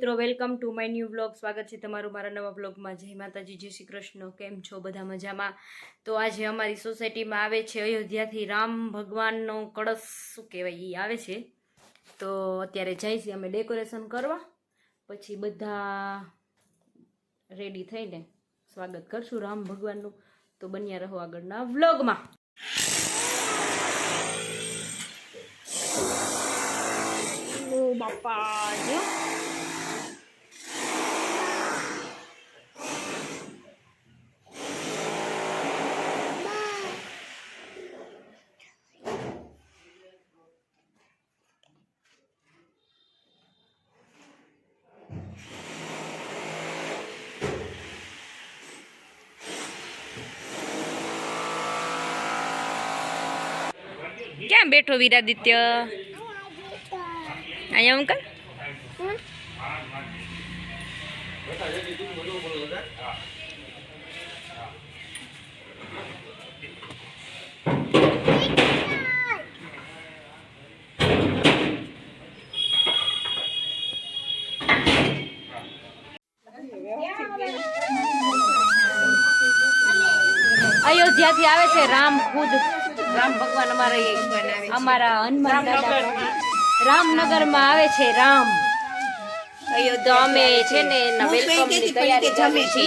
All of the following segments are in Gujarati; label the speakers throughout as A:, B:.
A: મિત્રો, welcome to my new vlog. સ્વાગત છે તમારું મારા નવા વ્લોગમાં. જય માતાજી, જય શ્રી કૃષ્ણ. કેમ છો બધા? મજામાં? તો આજે અમારી સોસાયટીમાં આવે છે અયોધ્યાથી રામ ભગવાનનો કળશ, શું કહેવાય, એ આવે છે. તો અત્યારે જાય છે અમે ડેકોરેશન કરવા, પછી બધા રેડી થઈને સ્વાગત કરશું રામ ભગવાનનું. તો બન્યા રહો આગળના વ્લોગમાં. ઓ બાપા જો ક્યાં બેઠો વીરાદિત્ય? અહીંયા અંકલ અયોધ્યાથી આવે છે રામ, ખુદ રામ ભગવાન અમારા હનુમાન દાદા રામનગરમાં આવે છે રામ. અયોધ્યા અમે છે ને એના વેલકમની તૈયારી ચાલુ છે.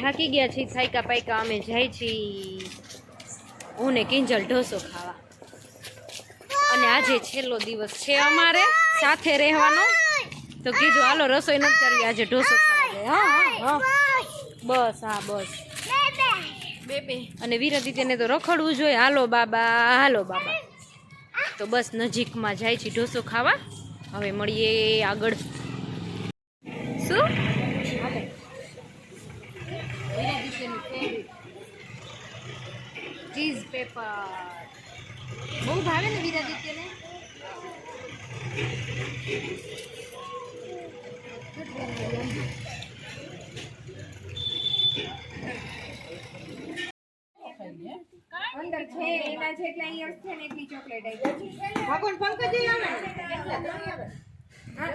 A: થાકી ગયા છીએ, થાયકા પાયકા અમે જાય છીએ હું ને કિંજલ ઢોસો ખાવા. અને આજે છેલ્લો દિવસ છે અમારે સાથે રહેવાનો, તો કીધું હાલો રસોઈ નથી કરવી, આજે ઢોસો ખાવા જાય. હા બસ, હા બસ બે. અને વિરાદિત્યને તો રખડવું જોઈએ. હાલો બાબા, હાલો બાબા. તો બસ નજીકમાં જાય છે ઢોસો ખાવા. હવે મળીએ આગળ. શું ચીઝ પેપર બહુ ભાવે ને વિરાદિત્યને.
B: અંદર છે એના જેટલા ઈયર્સ છે ને એટલી ચોકલેટ આવી. ભગવાન પંકજ આવે ને હા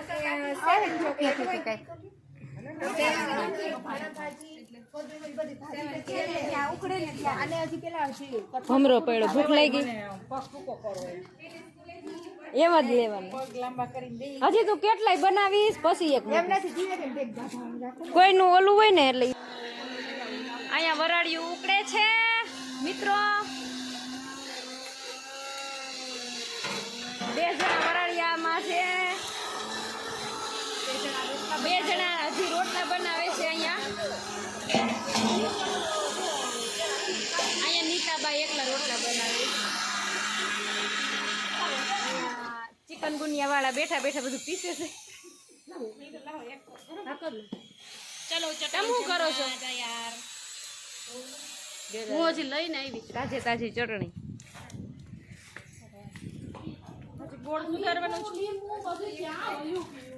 B: 7 ચોકલેટ હોય કઈ
A: ભમરો પડ્યો, ભૂખ લાગી એવા જ લેવાનું. હજી તું કેટલાય બનાવીશ પછી એક કોઈનું ઓલું હોય ને એટલે. અહીંયા વરાળિયું ઉકળે છે મિત્રો. 2 જણા વરાળિયામાં છે, 2 જણા હજી રોટલા બનાવે છે. અહીંયા નીતાબા એકલા રોટલા બનાવે. ચિકન ગુનિયા વાળા બેઠા બેઠા બધું પીસે છે. ચલો તમે શું કરો છો? હું હજી લઈને આવી તાજે તાજી ચટણી.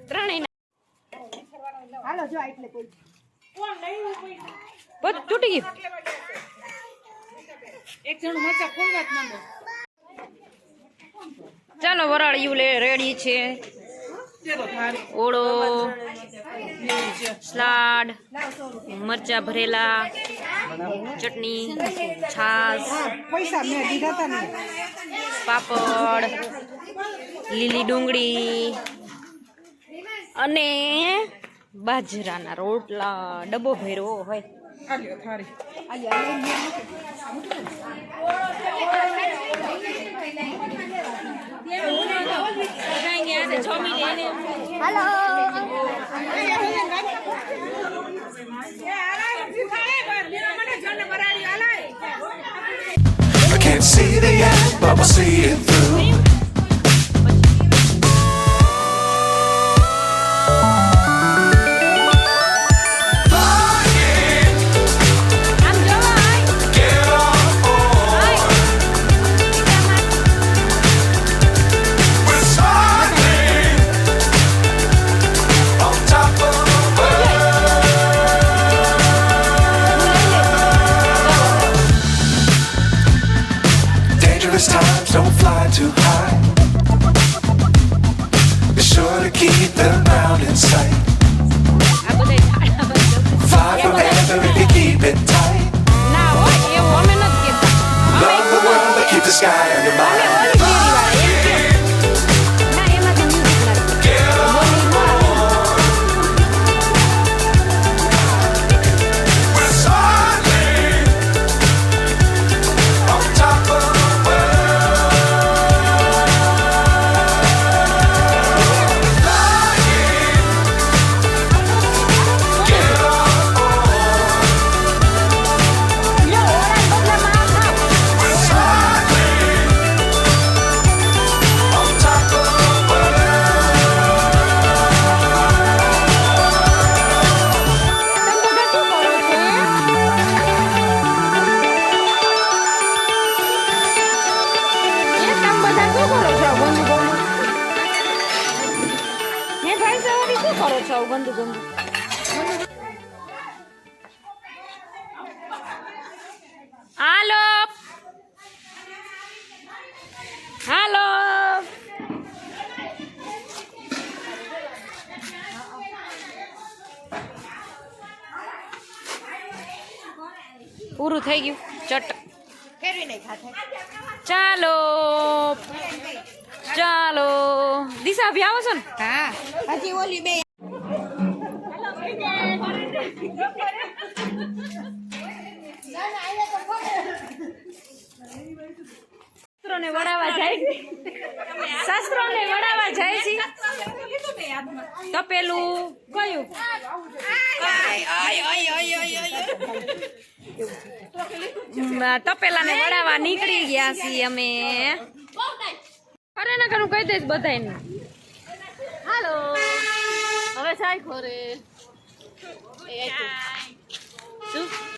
A: ત્રણેય
B: હાલો જો એટલે કોઈ
A: બધું તૂટી ગયું.
B: એક જણ મચા ફોંગાત માંડો.
A: ચાલો વરાળિયું રેડી છે. ઓળો, સલાડ, મરચા ભરેલા, ચટણી, છાશ,
B: પૈસા મેં દીધા હતા ને,
A: પાપડ, લીલી ડુંગળી અને બાજરાના રોટલા. ડબ્બો ભર્યો હોય.
C: I can't see the end, but we'll see it through. Times don't fly too high. Be sure to keep the ground in sight. Fly forever if you keep it tight. Love the world but keep the sky on your mind.
A: ગંદુ ગંદુ. હાલો હાલો પૂરું થઈ ગયું. ચટ
B: ફેરવી નહીં ખાતે.
A: ચાલો ચાલો દિશા ભી આવો છો ને?
B: હા હજી ઓલી બે
A: શાસ્ત્રોને વડાવા જાય છે. શાસ્ત્રોને વડાવા જાય છે. તપેલું કયું? તપેલાને વડાવા નીકળી ગયા છીએ અમે. અરે ના કરું કહી દઈશ બધાને. હાલો હવે સાય ખોરે શું